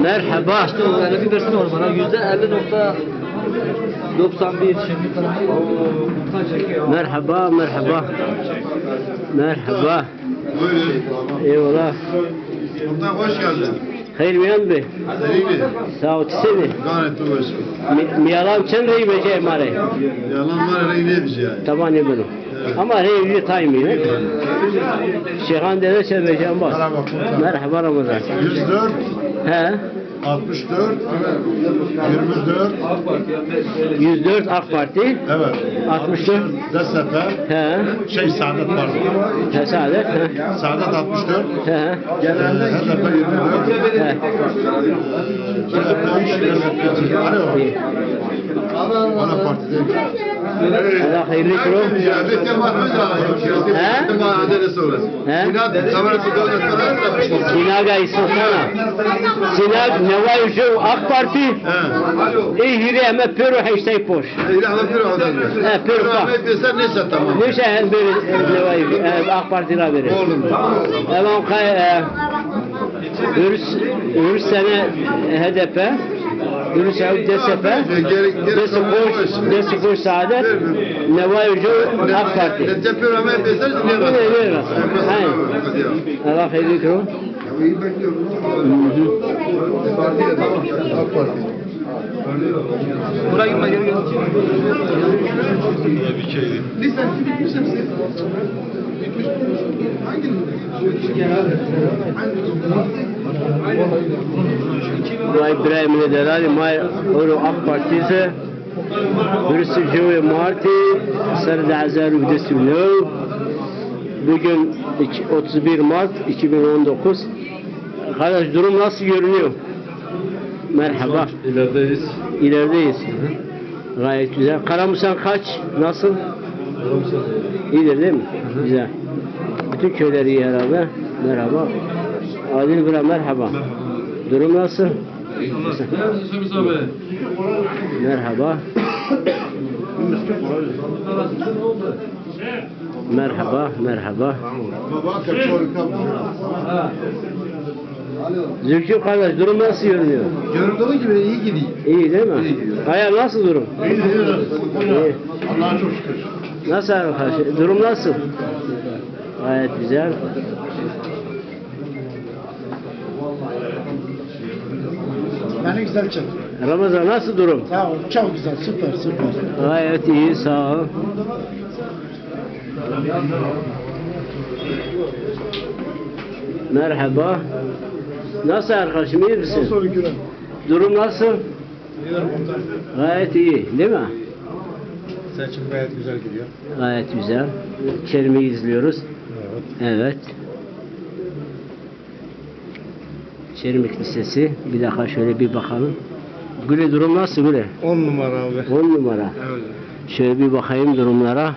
Merhaba. Bir versin bana %50.91. Merhaba, merhaba. Merhaba. Buyurun. Eyvallah. Muhtar hoş geldin. Hayır miyan be? İyi mi? Sağ ol seni. Gayet hoş. Miyalam çen reyi bece mare. Yalan var ne bir şey yani. Taban ne bunu. Ama reyi bir taymi ne? Şeyhan dede çen bece bas. Merhaba Ramazan. 104, He. 64, 24, 104 AK Parti. evet. 64. DSP, He. Saadet var. He Saadet. He. Saadet 64, He. genelde HDP 24, He. CHP 3, Alo. İyi. Ana partide. Allah hayırlı kuru. He? Sinaga isotana. Sinag nevayucu AK Parti. İhiri eme pürü heştey poş. He pürü pa. Ne şey hem bir nevayucu AK Parti rabiri. Tamam kay ürüs sene HDP. Ürüs DSP. DSP Saadet. Nevayucu AK Parti. Allah hayırlı kuru. Buraya gitme geri gel. Vay İbrahim'le delali may oru AK Parti'se birisi Joe Marti Sarıda Azaru Gidesivno bugün 31 Mart 2019 kardeş durum nasıl görünüyor? Merhaba. İlerideyiz. Gayet güzel. Karamusan kaç? Nasıl? İyidir değil mi? Güzel. Bütün köyler iyi herhalde. Merhaba. Adil Bura merhaba. Durum nasıl? Merhaba. Merhaba, merhaba. Zülkü kardeş durum nasıl görünüyor? Göründüğü gibi iyi gidiyor. İyi değil mi? Hayal nasıl durum? İyi. İyi. Allah'a çok şükür. Nasıl arkadaş? Durum nasıl? Gayet güzel. Beni güzel çek. Ramazan nasıl durum? Sağ ol. Çok güzel. Süper. Gayet iyi, sağ ol. Merhaba. Nasıl arkadaşım, iyi misin? Nasıl güzel? Durum nasıl? Gayet iyi, değil mi? Seçim gayet güzel gidiyor. Gayet güzel. Kerim'i izliyoruz. Evet. Çerimik Lisesi. Bir dakika şöyle bir bakalım. Güle durum nasıl Güle? 10 numara abi. 10 numara. Evet. Şöyle bir bakayım durumlara.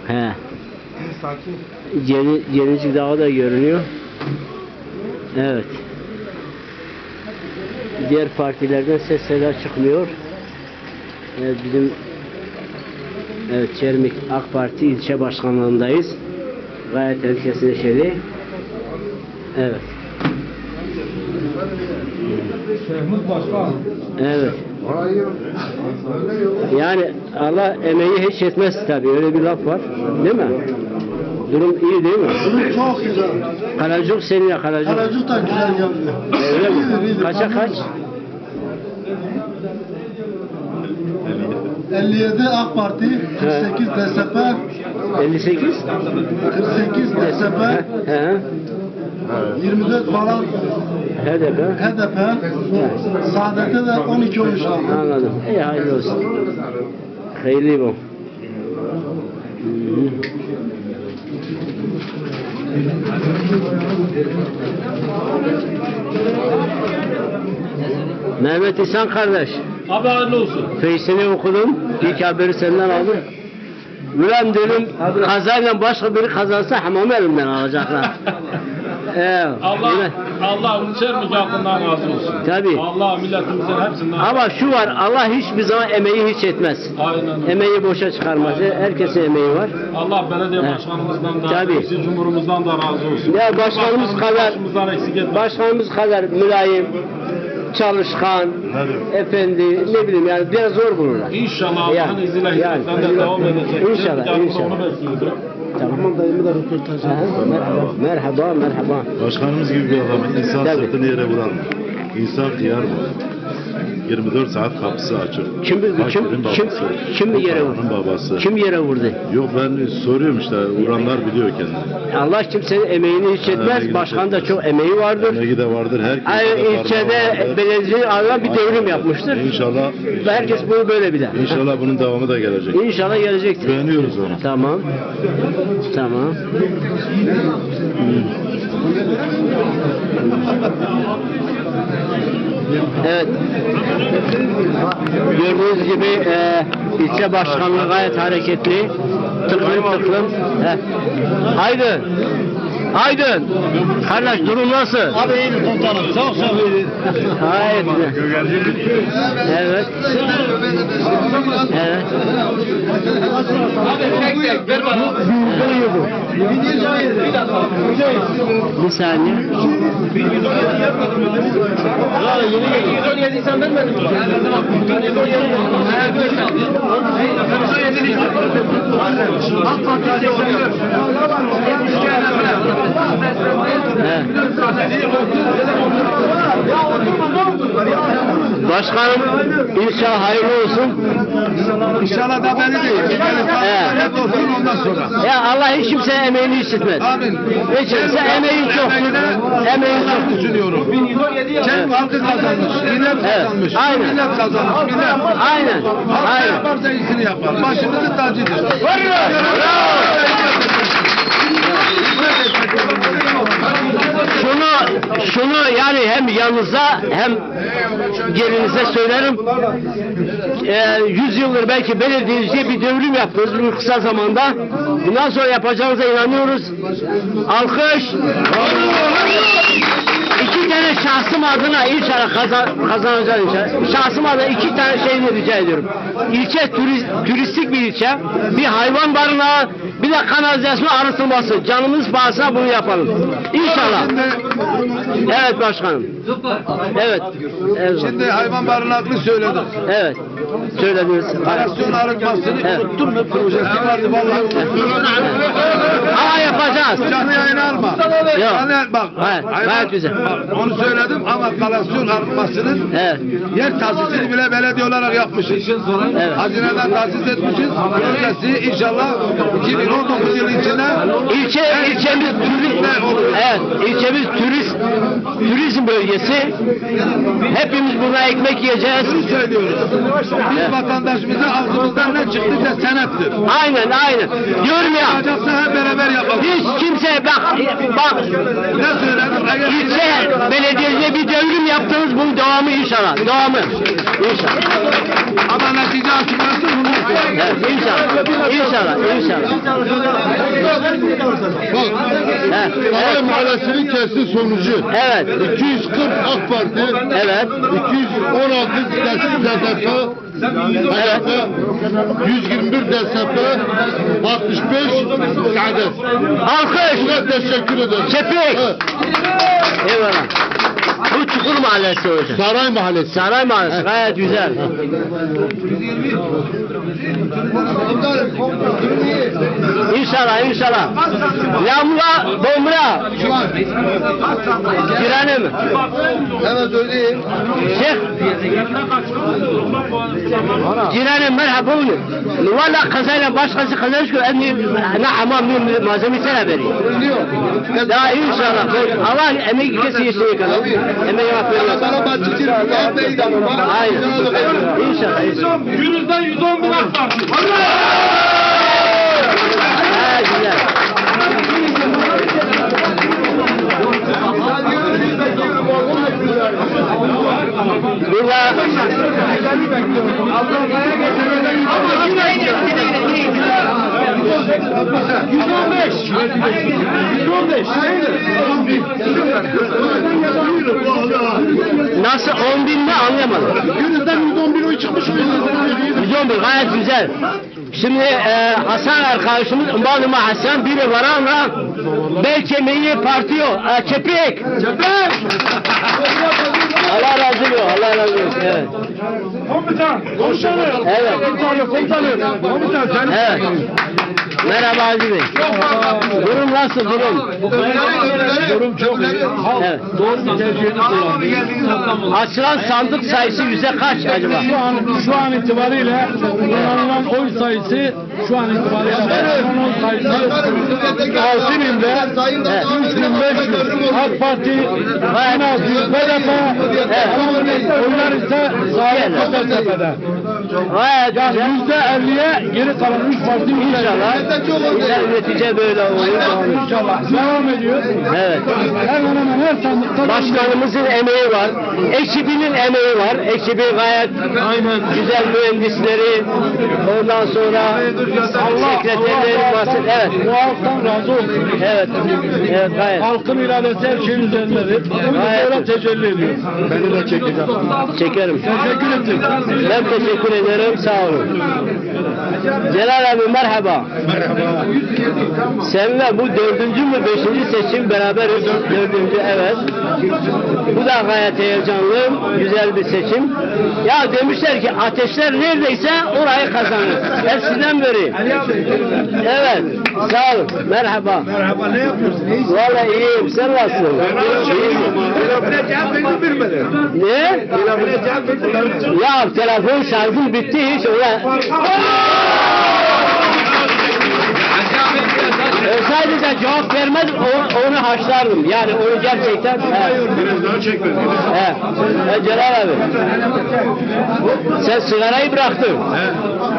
He. Sakin. Gelecik Dağı da görünüyor. Evet. Diğer partilerden ses seda çıkmıyor. Evet, bizim Çermik AK Parti ilçe başkanlığındayız. Gayet herkes neşeli. Evet. Evet. Yani Allah emeği hiç etmez tabii. Öyle bir laf var. Değil mi? Durum iyi değil mi? Durum çok güzel. Karacık senin ya Karacık. Karacık da güzel yapıyor. Öyle mi? Kaça kaç? 57 AK Parti, 48 DSP, 58? 48 DSP, He. 24 falan HDP. HDP, Saadet'te de 12 olmuş abi. Anladım. İyi hayırlı olsun. Hayırlı bu. Mehmet İhsan kardeş. Abi hayırlı olsun. Face'ini okudum. İlk haberi senden aldım. Ulan dedim kazayla başka biri kazansa hamamı elimden alacaklar. Allah ülker mükafatından razı olsun. Tabii. Allah milletimizin hepsinden. Ama şu var, Allah hiçbir zaman emeği hiç etmez. Aynen. Emeği boşa çıkarmaz. Herkesin emeği var. Allah belediye başkanımızdan da, Tabii. reis cumhurumuzdan da razı olsun. Ya başkanımız kadar, Başımızdan eksik etmez. başkanımız kadar mülayim, çalışkan, efendi, ne bileyim yani biraz zor bulurlar. İnşallah Yani, Allah'ın izniyle yani. hizmetlerinde devam edecek. İnşallah, Yarın inşallah. Onu bekliyoruz. Tamam dayımı da röportaj Merhaba, merhaba. Başkanımız gibi bir adam insan Tabii. sırtını yere vuran insan kıyar mı? 24 saat kapısı açık. Kim bir yere vurdu? Babanın babası. Kim yere vurdu? Yok ben soruyorum işte vuranlar biliyor kendini. Allah kimsenin emeğini hiç etmez. Başkan da çok emeği vardır. Emeği de vardır. Herkes Aynı ilçede belediye alan bir devrim yapmıştır. İnşallah. Ve herkes bunu böyle bilir. İnşallah bunun devamı da gelecek. İnşallah gelecektir. Beğeniyoruz onu. Tamam. Tamam. Evet. Gördüğünüz gibi ilçe başkanlığı gayet hareketli. Tıklım tıklım. Aydın. Aydın. Kardeş durum nasıl? Abi iyi komutanım. Çok iyi. Gayet güzel. Evet. Evet. Bir saniye. 117 sen vermedin mi? 117. Başkanım inşallah hayırlı olsun. İnşallah da beni değil. Evet. Olsun ondan sonra. Ya Allah hiç kimsenin emeğini hissetmez. Amin. Hiç kimse emeği çoktur. Emeği çok. Düşünüyorum. Kendi halkı kazanmış. Millet kazanmış. Aynen. Millet kazanmış. Millet. Aynen. Halk Aynen. yaparsa iyisini yapar. Başımızın tacıdır. Şunu yani hem yanınıza hem gelinize söylerim. 100 yıldır belki belediyeciye bir devrim yaptınız bu kısa zamanda. Bundan sonra yapacağınıza inanıyoruz. Alkış. İki tane şahsım adına inşallah kazanacağız inşallah. Şahsım adına iki tane şeyini rica ediyorum. İlçe turistik bir ilçe. Bir hayvan barınağı, bir de kanalizasyon arıtılması. Canımız pahasına bunu yapalım. İnşallah. Evet başkanım. Evet. Evet. Şimdi hayvan barınaklı söyledik. Evet. Söylediniz. Kanalizasyon arıtmasını unuttun mu? Projesi vardı vallahi. Ama yapacağız. Canlı yayın alma. Yok. Bak. Hayır, gayet güzel. Bak, onu söyledim ama kanalizasyon arıtmasının Evet. yer tahsisini bile belediye olarak yapmışız. Evet. Hazineden tahsis etmişiz. Projesi inşallah 2019 yılı içinde İlçemiz turizm bölgesi. Hepimiz buna ekmek yiyeceğiz. bunu söylüyoruz. Biz vatandaşımıza ağzımızdan ne çıktıysa senettir. Aynen. Diyorum ya. Yapacaksa hep beraber yapalım. Hiç kimse bak Ne söyledim? Eğer ilçe belediyede bir devrim yaptınız bunun devamı inşallah. Devamı. İnşallah. ama netice açıklarsın bunu. Evet, İnşallah. Bak, Saray Mahallesi'nin kesin sonucu. Evet. 240 AK Parti, Evet. 216 DSP, Evet. 121 DSP, 65 Saadet. Alkış. Buna teşekkür ederim. Çepik. Evet. Eyvallah. Bu Çukur Mahallesi hocam. Saray Mahallesi. Saray Mahallesi gayet güzel. İnşallah. Lamla, domra. Girene mi? Evet öyleyim. Şeyh. Girene merhaba olun. Valla kazayla başkası kazanmış ki ne hamam malzemesi veriyor. Daha inşallah. Allah emek kesiyesi kadar. Emeği affediyor. Aynen. İnşallah. Günüzden 110 bin AK Parti. Ha, güzel. Burada çıkmadı. Günüzden 111 oy çıkmış. 111 gayet güzel. Şimdi Hasan arkadaşımız maluma Hasan biri var ama belki milli parti yok. Kepek. Allah razı olsun. Allah razı olsun. Evet. Komutan. Komutanım. Evet. Komutan sen. Evet. Merhaba Hacı Bey. Durum nasıl durum? Durum çok iyi. Evet. Doğru tercihini kullandı. Açılan sandık sayısı yüzde kaç acaba? Şu an itibariyle kullanılan oy sayısı şu an itibariyle kullanılan oy sayısı 6000'de 3500 AK Parti 1600 BDP oylar ise Saadet Tepe'de. Gayet güzel. %50'ye geri kalan 3 parti İnşallah. Güzel netice böyle olur. İnşallah devam ediyor. Evet. Hemen hemen her sandıkta Başkanımızın emeği var. Ekibinin emeği var. Ekibi gayet güzel mühendisleri. Ondan sonra sekreterleri basın. Evet. bu halktan razı olsun. Evet. Evet gayet. Halkın iradesi her şeyin üzerindedir. Bunu Gayet. böyle tecelli ediyor. Beni de çekeceğim. Çekerim. Teşekkür ettim. Ben teşekkür ederim. Sağ olun. Celal abi merhaba. Merhaba. Seninle bu 4. mü 5. seçim beraberiz. 4. evet. Bu da gayet heyecanlı. Güzel bir seçim. Ya demişler ki ateşler neredeyse orayı kazanır. Hepsinden beri. Evet. Sağ olun. Merhaba. Merhaba, ne yapıyorsun? İyisin. Vallahi iyiyim. Sen nasılsın? Ne? Ya telefon şarjım bitti hiç ona. Sadece cevap vermez onu haşlardım. Yani onu gerçekten. Biraz daha çekme. Celal abi. Sen sigarayı bıraktın.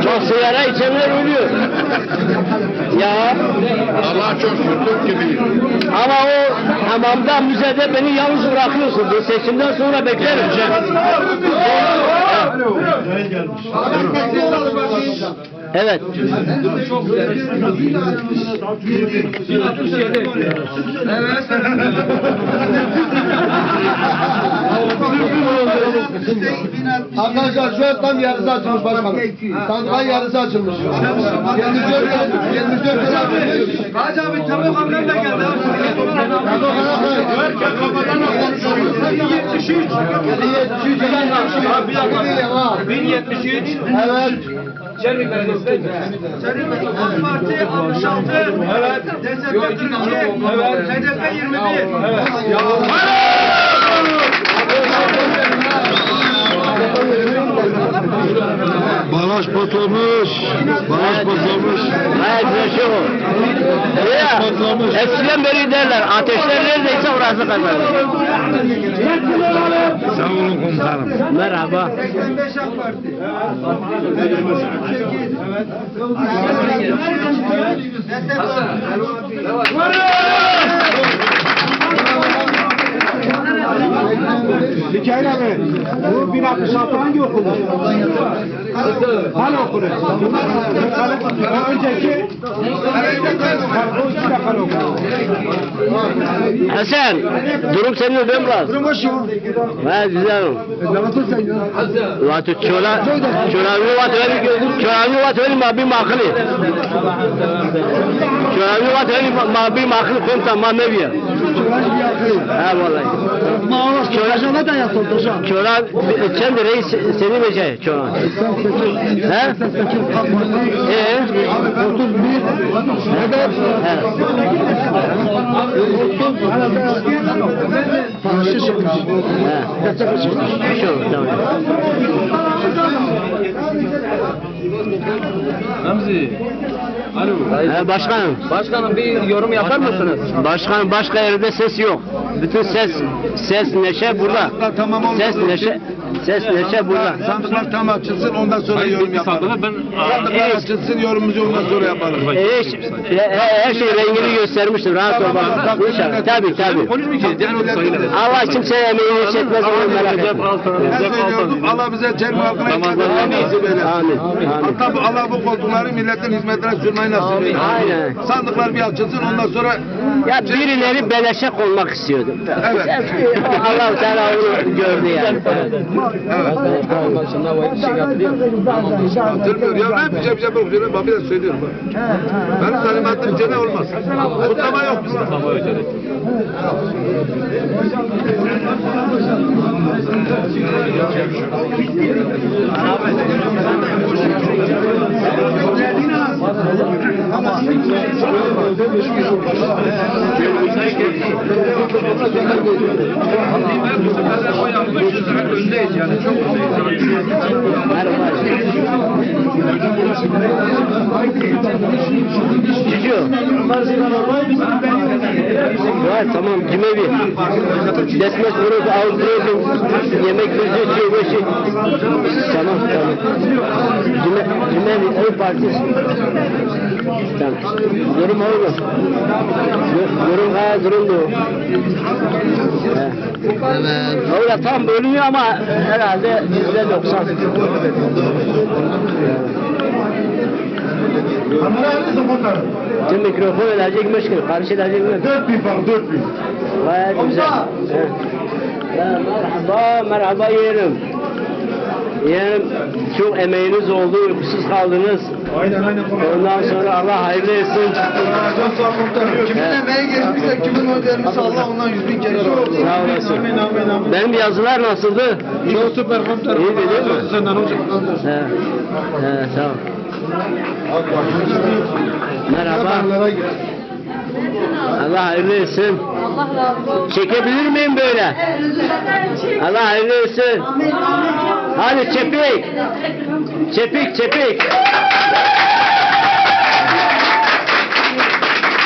Çok sigara içenler ölüyor. Ya. Allah çok şükür gibi. Ama o hamamda müzede beni yalnız bırakıyorsun. Bu seçimden sonra beklerim. Evet. Arkadaşlar şu an tam yarısı açılmış başkanım. Sandıkların yarısı açılmış. 24 lira. Hacı abi Tevfik ablam da geldi. 1073. Evet. AK Parti 66. Evet. DSP 42. Evet. HDP 21. Evet. Baraj patlamış. Baraj patlamış. Hayır bir şey o. Ya, eskiden beri derler ateşler neredeyse orası kazanır. Sağ olun komutanım. Merhaba. 85 AK Parti. Mikail abi, bu 1066 hangi okulda? Hal okulu. Önceki Hasan, durum senin ödem biraz. Durum hoş ya. Ha güzel. Dağıtın sen ya. Vakti çorabı vatı mabi makli. Çorabı vatı mabi makli konta mameviye. Ha vallahi. Maaş çorajana da yatıldı hocam. Çorap, sen de reis seni nece çorap? He? 31. Evet. Maaşı çıkmış. Yatacak çıkmış. Hamzi. Alo. Başkanım. Başkanım bir yorum yapar mısınız? Başkanım başka yerde ses yok. Bütün ses neşe burada. Tamam oldu. Ses neşe burada. Sandıklar tam açılsın ondan sonra yorum yaparız. Sandıklar açılsın yorumumuzu ondan sonra yaparız. Her şey rengini göstermiştir. Rahat ol bak. İnşallah. Tabii. Allah kimseye emeğini çekmez. Onu merak etme. Allah bize cennet halkına nasip eylesin. Amin. Hatta Allah bu koltukları milletin hizmetine sürmeyi nasip eylesin. Aynen. Sandıklar bir açılsın ondan sonra Ya birileri beleşe konmak istiyordu. Evet. Allah-u Teala onu gördü yani. Hatırlıyor ya ben bir şey bakıyorum. Bak bir de söylüyorum bak. Benim talimatım cene olmaz. Kutlama yok bizde. Öndeyiz yani çok Cicio. Var tamam cimevi. Desmet vurup avutuyordum. Yemek bizi çiğneşi. Tamam. Cimevi ev partisi. Tamam. Durum oldu. Durum gayet durumdu. Öyle tam bölünüyor ama herhalde %90. Tüm mikrofon edecek meşgul, karşı edecek meşgul. 4000 bak 4000. Gayet güzel. Merhaba yeğenim. Yeğenim çok emeğiniz oldu, uykusuz kaldınız. Aynen. Ondan sonra Allah hayırlı etsin. Çok sağ ol komutanım. Kimin emeği geçmişse, kimin oy vermişse Allah ondan 100.000 kere razı olsun. Sağ olasın. Benim yazılar nasıldı? Çok süper komutanım. İyi değil mi? Senden hocam. Sağ ol. Merhaba. Allah hayırlı etsin. Allah razı olsun. Çekebilir miyim böyle? Allah hayırlı etsin. Hadi çepik. Çepik.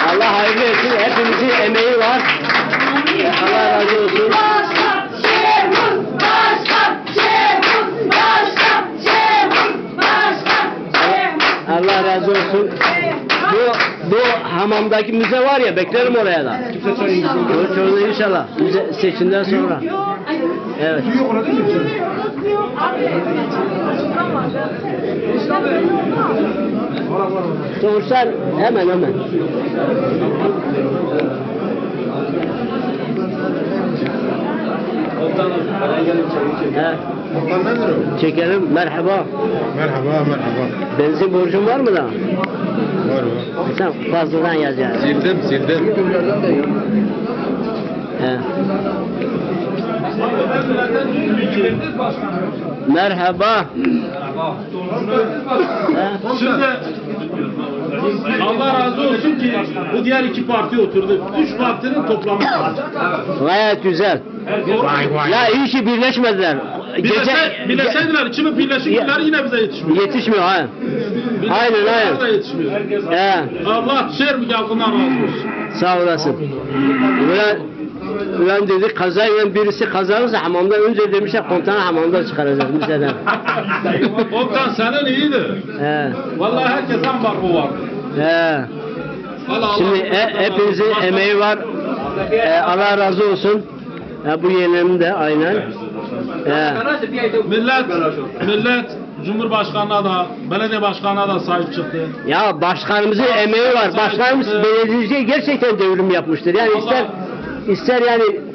Allah hayırlı etsin. Hepimizin emeği var. Allah razı olsun. Allah razı olsun. Bu hamamdaki müze var ya, beklerim oraya da. Çoğunu inşallah. Müze seçimden sonra. Evet. Sonuçlar hemen. Evet. Çekelim. Merhaba. Merhaba. Benzin borcun var mı da? Var. Sen fazladan yazacaksın. Sildim. He. Merhaba. Şimdi Allah razı olsun ki bu diğer iki parti oturdu. Üç partinin toplamı. Gayet güzel. Ya iyi ki birleşmediler. Birleşseydiler, içimi birleşikler yine bize yetişmiyor. Yetişmiyor ha. Aynen. Onlar da yetişmiyor. He. Allah şer mi halkından razı olsun. Sağ olasın. Ulan dedik kazayla birisi kazanırsa hamamdan önce demişler komutanı hamamda çıkaracak müzeden. Komutan senin iyidir. He. Vallahi herkesten var bu var. He. Şimdi hepinizin emeği var. Allah razı olsun. Bu yeğenim de aynen. Millet Cumhurbaşkanı'na da, belediye başkanına da sahip çıktı. Ya başkanımızın emeği var. Başkanımız belediyeciye gerçekten devrim yapmıştır. Yani ister yani